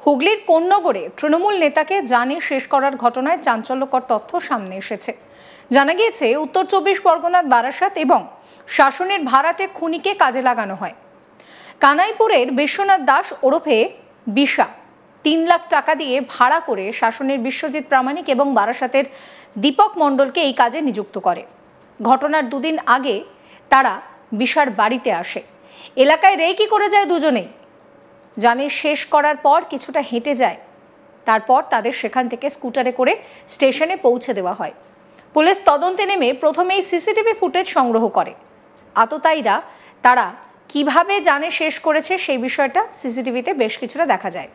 হুগলির কোন্নগরে তৃণমূল নেতাকে জানে শেষ করার ঘটনায় চাঞ্চল্যকর তথ্য সামনে এসেছে। জানা গিয়েছে উত্তর ২৪ পরগনার বারাসাত এবং শাসনের ভাড়াটে খুনিকে কাজে লাগানো হয়। কানাইপুরের বিশ্বনাথ দাস ওরফে বিশা ৩ লাখ টাকা দিয়ে ভাড়া করে শাসনের বিশ্বজিৎ প্রামাণিক এবং বারাসাতের দীপক মণ্ডলকে এই কাজে নিযুক্ত করে। ঘটনার দুদিন আগে তারা বিশার বাড়িতে আসে। এলাকায় রেকি করে যায় দুজনেই। জানে শেষ করার পর কিছুটা হেঁটে যায়, তারপর তাদের সেখান থেকে স্কুটারে করে স্টেশনে পৌঁছে দেওয়া হয়। পুলিশ তদন্তে নেমে প্রথমেই সিসিটিভি ফুটেজ সংগ্রহ করে। আততায়ীরা তারা কিভাবে জানে শেষ করেছে সেই বিষয়টা সিসিটিভিতে বেশ কিছুটা দেখা যায়।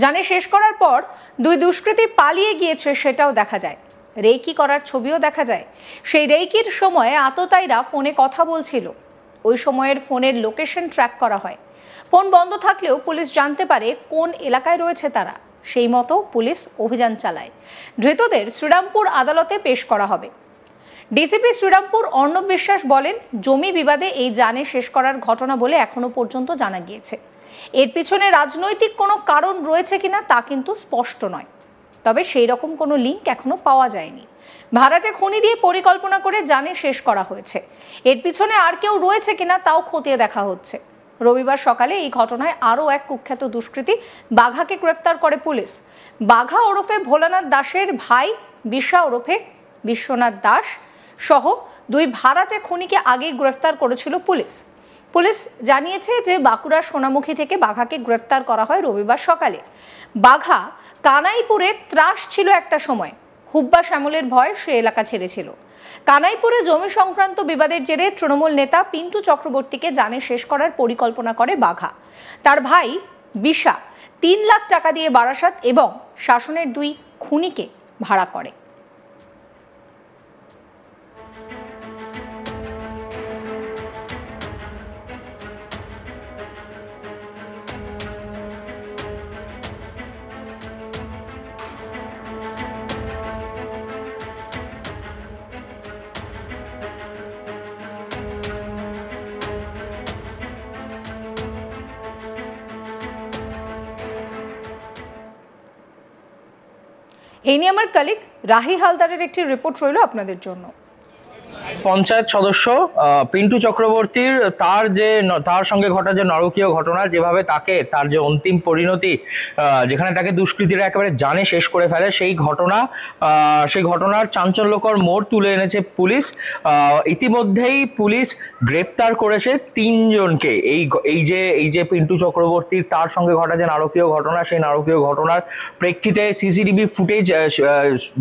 জানে শেষ করার পর দুই দুষ্কৃতী পালিয়ে গিয়েছে সেটাও দেখা যায়। রেকি করার ছবিও দেখা যায়। সেই রেকির সময় আততায়ীরা ফোনে কথা বলছিল। ওই সময়ের ফোনের লোকেশন ট্র্যাক করা হয়। ফোন বন্ধ থাকলেও পুলিশ জানতে পারে কোন এলাকায় রয়েছে তারা। সেই মতো পুলিশ অভিযান চালায়। ধৃতদের শ্রীরামপুর আদালতে পেশ করা হবে। ডিসিপি শ্রীরামপুর অর্ণব বিশ্বাস বলেন, জমি বিবাদে এই জানে শেষ করার ঘটনা বলে এখনো পর্যন্ত জানা গিয়েছে। এর পিছনে রাজনৈতিক কোনো কারণ রয়েছে কিনা তা কিন্তু স্পষ্ট নয়। তবে সেই রকম কোনো লিঙ্ক এখনো পাওয়া যায়নি। ভাড়াটে খনি দিয়ে পরিকল্পনা করে জানে শেষ করা হয়েছে। এর পিছনে আর কেউ রয়েছে কিনা তাও খতিয়ে দেখা হচ্ছে। রবিবার সকালে এই ঘটনায় আরও এক কুখ্যাত দুষ্কৃতী বাঘাকে গ্রেফতার করে পুলিশ। বাঘা ওরফে ভোলানাথ দাসের ভাই বিশা ওরফে বিশ্বনাথ দাস সহ দুই ভাড়াটে খুনিকে আগেই গ্রেফতার করেছিল পুলিশ। পুলিশ জানিয়েছে যে বাঁকুড়ার সোনামুখী থেকে বাঘাকে গ্রেফতার করা হয় রবিবার সকালে। বাঘা কানাইপুরে ত্রাস ছিল একটা সময়। হুব্বা শ্যামলের ভয় সে এলাকা ছেড়েছিল। কানাইপুরে জমি সংক্রান্ত বিবাদের জেরে তৃণমূল নেতা পিন্টু চক্রবর্তীকে জানে শেষ করার পরিকল্পনা করে বাঘা। তার ভাই বিশা ৩ লাখ টাকা দিয়ে বারাসাত এবং শাসনের দুই খুনিকে ভাড়া করে। এই নিয়ে আমার কলিগ রাহি হালদারের একটি রিপোর্ট রইল আপনাদের জন্য। পঞ্চায়েত সদস্য পিন্টু চক্রবর্তীর তার সঙ্গে ঘটা যে নারকীয় ঘটনা, যেভাবে তাকে তার যে অন্তিম পরিণতি, যেখানে তাকে দুষ্কৃতীরা একেবারে জানে শেষ করে ফেলে, সেই ঘটনার চাঞ্চল্যকর মোড় তুলে এনেছে পুলিশ। ইতিমধ্যেই পুলিশ গ্রেপ্তার করেছে ৩ জনকে। এই যে পিন্টু চক্রবর্তীর তার সঙ্গে ঘটা যে নারকীয় ঘটনা, সেই নারকীয় ঘটনার প্রেক্ষিতে সিসিটিভি ফুটেজ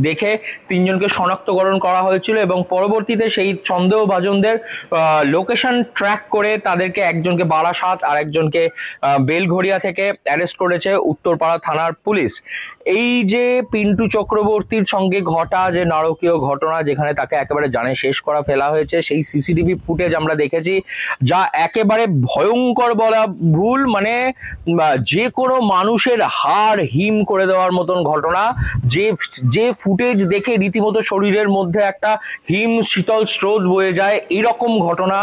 দেখে 3 জনকে শনাক্তকরণ করা হয়েছিল এবং পরবর্তীতে সেই সন্দেহভাজনদের লোকেশন ট্র্যাক করে তাদেরকে একজনকে বারাসাত আর একজনকে বেলঘড়িয়া থেকে অ্যারেস্ট করেছে উত্তরপাড়া থানার পুলিশ। এই যে পিন্টু চক্রবর্তীর সঙ্গে ঘটা যে নারকীয় ঘটনা, যেখানে তাকে একেবারে জানে শেষ করা ফেলা হয়েছে, সেই সিসিটিভি ফুটেজ আমরা দেখেছি, যা একেবারে ভয়ঙ্কর বলা ভুল। মানে যে কোনো মানুষের হাড় হিম করে দেওয়ার মতন ঘটনা। যে ফুটেজ দেখে রীতিমতো শরীরের মধ্যে একটা হিম শীতল স্রোত বয়ে যায়, এইরকম ঘটনা।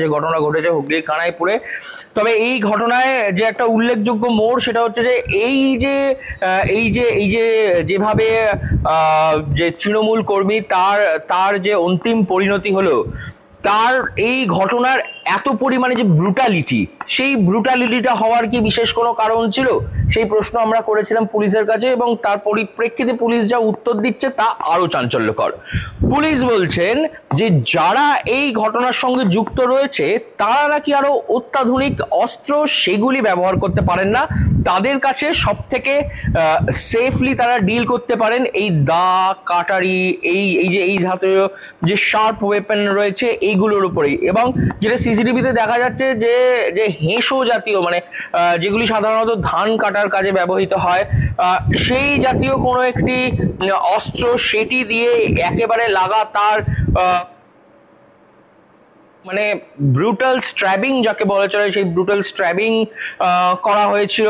যে ঘটনা ঘটেছে হুগলির কানাইপুরে। তবে এই ঘটনায় যে একটা উল্লেখযোগ্য মোড়, সেটা হচ্ছে যে যেভাবে যে তৃণমূল কর্মী তার যে অন্তিম পরিণতি হলো, তার এই ঘটনার এত পরিমাণে যে ব্রুটালিটি, সেই ব্রুটালিটিটা হওয়ার কি বিশেষ কোনো কারণ ছিল? সেই প্রশ্ন আমরা করেছিলাম পুলিশের কাছে এবং তার পরিপ্রেক্ষিতে পুলিশ যা উত্তর দিচ্ছে তা আরো চাঞ্চল্যকর। পুলিশ বলছেন যে যারা এই ঘটনার সঙ্গে যুক্ত রয়েছে তারা নাকি আরো অত্যাধুনিক অস্ত্র সেগুলি ব্যবহার করতে পারেন না। তাদের কাছে সব থেকে সেফলি তারা ডিল করতে পারেন এই দা, কাটারি, এই জাতীয় যে শার্প ওয়েপন রয়েছে এইগুলোর উপরেই। এবং যেটা সিসিটিভিতে দেখা যাচ্ছে যে হেঁসো জাতীয়, মানে যেগুলি সাধারণত ধান কাটার কাজে ব্যবহৃত হয়, সেই জাতীয় কোনো একটি অস্ত্র সেটি দিয়ে একেবারে লাগাতার মানে ব্রুটাল স্ট্র্যাবিং যাকে বলা চলে, সেই ব্রুটাল স্ট্র্যাবিং করা হয়েছিল।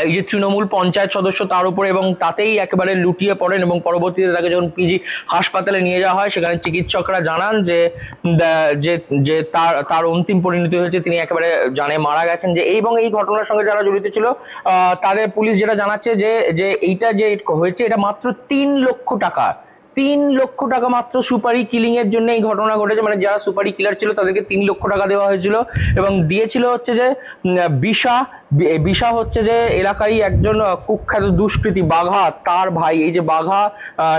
এই যে তৃণমূল পঞ্চায়েত সদস্য তার উপরে, এবং তাতেই একেবারে লুটিয়ে পড়েন এবং পরবর্তীতে তাকে যখন পিজি হাসপাতালে নিয়ে যাওয়া হয় সেখানে চিকিৎসকরা জানান যে যে যে তার তার অন্তিম পরিণতি হয়েছে, তিনি একেবারে জানে মারা গেছেন। যে এবং এই ঘটনার সঙ্গে যারা জড়িত ছিল তাদের পুলিশ যেটা জানাচ্ছে যে যে এইটা যে হয়েছে এটা মাত্র 3 লক্ষ টাকা, 3 লক্ষ টাকা মাত্র সুপারি কিলিং এর জন্য এই ঘটনা ঘটেছে। মানে যারা সুপারি কিলার ছিল তাদেরকে 3 লক্ষ টাকা দেওয়া হয়েছিল এবং দিয়েছিল হচ্ছে যে বিশা হচ্ছে যে এলাকারই একজন কুখ্যাত দুষ্কৃতী বাঘা, তার ভাই। এই যে বাঘা,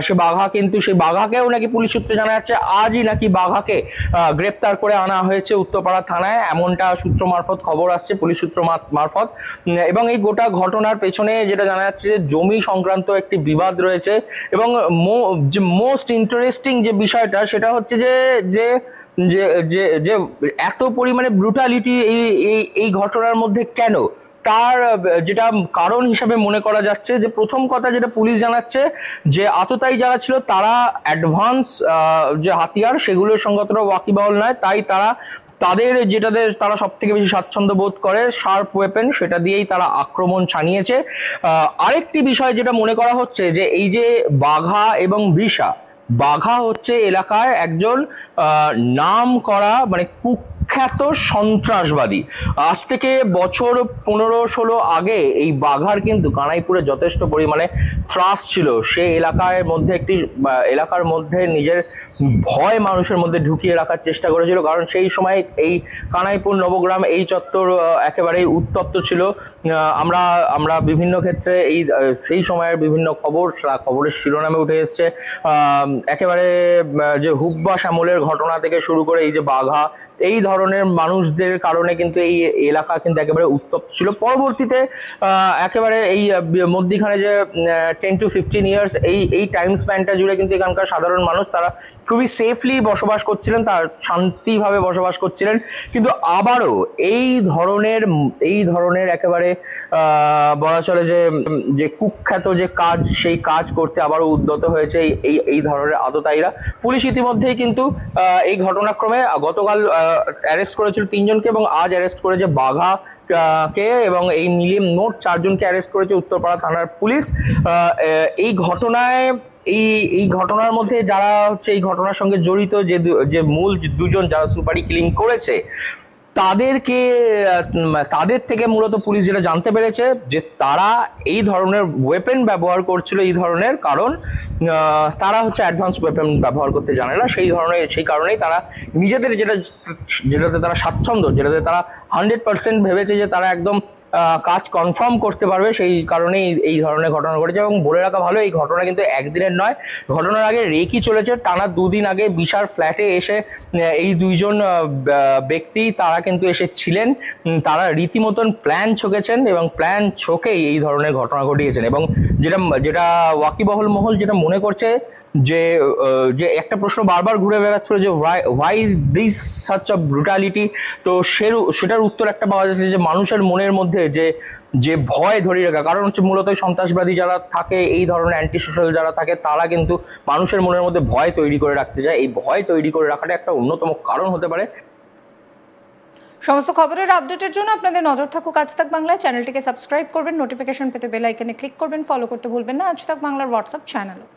সে বাঘা কিন্তু সেই বাঘাকেও নাকি পুলিশ সূত্রে জানা যাচ্ছে আজই নাকি বাঘাকে গ্রেপ্তার করে আনা হয়েছে উত্তরপাড়া থানায়, এমনটা সূত্র মারফত খবর আসছে, পুলিশ সূত্র মারফত। এবং এই গোটা ঘটনার পেছনে যেটা জানা যাচ্ছে যে জমি সংক্রান্ত একটি বিবাদ রয়েছে। এবং মোস্ট ইন্টারেস্টিং যে বিষয়টা সেটা হচ্ছে যে যে যে যে এত পরিমাণে ব্রুটালিটি এই ঘটনার মধ্যে কেন, তার যেটা কারণ হিসেবে মনে করা যাচ্ছে যে প্রথম কথা যেটা পুলিশ জানাচ্ছে যে আততায়ী যারা ছিল তারা অ্যাডভান্স যে হাতিয়ার সেগুলোর সঙ্গে অতটা ওয়াকিবহল নয়, তাই তাদের যেটাতে তারা সব থেকে বেশি স্বাচ্ছন্দ্য বোধ করে শার্প ওয়েপেন, সেটা দিয়েই তারা আক্রমণ ছানিয়েছে। আরেকটি বিষয় যেটা মনে করা হচ্ছে যে এই যে বাঘা এবং বাঘা হচ্ছে এলাকায় একজন নাম করা মানে কুখ্যাত সন্ত্রাসবাদী। আজ থেকে বছর 15-16 আগে এই বাঘার কিন্তু কানাইপুরে যথেষ্ট পরিমাণে ত্রাস ছিল। সে এলাকার মধ্যে নিজের ভয় মানুষের মধ্যে ঢুকিয়ে রাখার চেষ্টা করেছিল, কারণ সেই সময় এই কানাইপুর নবগ্রাম এই চত্বর একেবারেই উত্তপ্ত ছিল। আমরা বিভিন্ন ক্ষেত্রে সেই সময়ের বিভিন্ন খবরের শিরোনামে উঠে এসছে একেবারে যে হুব্বা শ্যামলের ঘটনা থেকে শুরু করে এই যে বাঘা, এই ধরনের মানুষদের কারণে কিন্তু এই এলাকা কিন্তু একেবারে উত্তপ্ত ছিল। পরবর্তীতে একেবারে এই মধ্যিখানে যে 10 to 15 ইয়ার্স এই টাইম স্প্যানটা জুড়ে কিন্তু এখানকার সাধারণ মানুষ তারা খুবই সেফলি বসবাস করছিলেন, তার শান্তিভাবে বসবাস করছিলেন। কিন্তু আবারও এই ধরনের একেবারে বলা চলে যে কুখ্যাত যে কাজ, সেই কাজ করতে আবারও উদ্যত হয়েছে এই ধরনের আততায়ীরা। পুলিশ ইতিমধ্যেই কিন্তু এই ঘটনাক্রমে গতকাল অ্যারেস্ট করেছিল 3 জনকে এবং আজ অ্যারেস্ট করেছে বাঘাকে, এবং এই মিলিয়ে মোট 4 জনকে অ্যারেস্ট করেছে উত্তরপাড়া থানার পুলিশ। এই ঘটনার মধ্যে যারা হচ্ছে এই ঘটনার সঙ্গে জড়িত যে মূল 2 জন যারা সুপারি কিলিং করেছে তাদের থেকে মূলত পুলিশ যেটা জানতে পেরেছে যে তারা এই ধরনের ওয়েপেন ব্যবহার করছিল, এই ধরনের কারণ তারা হচ্ছে অ্যাডভান্স ওয়েপেন ব্যবহার করতে জানে না, সেই কারণেই তারা নিজেদের যেটাতে তারা স্বাচ্ছন্দ্য, যেটাতে তারা 100% ভেবেছে যে তারা একদম কাজ কনফার্ম করতে পারবে, সেই কারণেই এই ধরনের ঘটনা ঘটেছে। এবং বলে রাখা ভালো, এই ঘটনা কিন্তু একদিনের নয়, ঘটনার আগে রেকি চলেছে। টানা 2 দিন আগে বিশার ফ্ল্যাটে এসে এই 2 জন ব্যক্তি তারা কিন্তু এসেছিলেন, তারা রীতিমতন প্ল্যান ছকেছেন এবং প্ল্যান ছকেই এই ধরনের ঘটনা ঘটিয়েছেন। এবং যেটা ওয়াকিবহল মহল যেটা মনে করছে যে একটা প্রশ্ন বারবার ঘুরে বেড়াচ্ছিল যে why this such a brutality, তো সেটার উত্তর একটা পাওয়া যাচ্ছে যে মানুষের মনের মধ্যে যে ভয় ধরে রাখা। কারণ হচ্ছে মূলত সন্ত্রাসবাদী যারা থাকে, এই ধরনের অ্যান্টি সোশ্যাল যারা থাকে, তারা কিন্তু মানুষের মনের মধ্যে ভয় তৈরি করে রাখতে চায়। এই ভয় তৈরি করে রাখাটা একটা অন্যতম কারণ হতে পারে। সমস্ত খবরের আপডেটের জন্য আপনাদের নজর থাকুক আজ তাক বাংলায়। চ্যানেলটিকে সাবস্ক্রাইব করবেন, নোটিফিকেশন পেতে বেল আইকনে ক্লিক করবেন, ফলো করতে ভুলবেন না আজ তাক বাংলার হোয়াটসঅ্যাপ চ্যানেলও।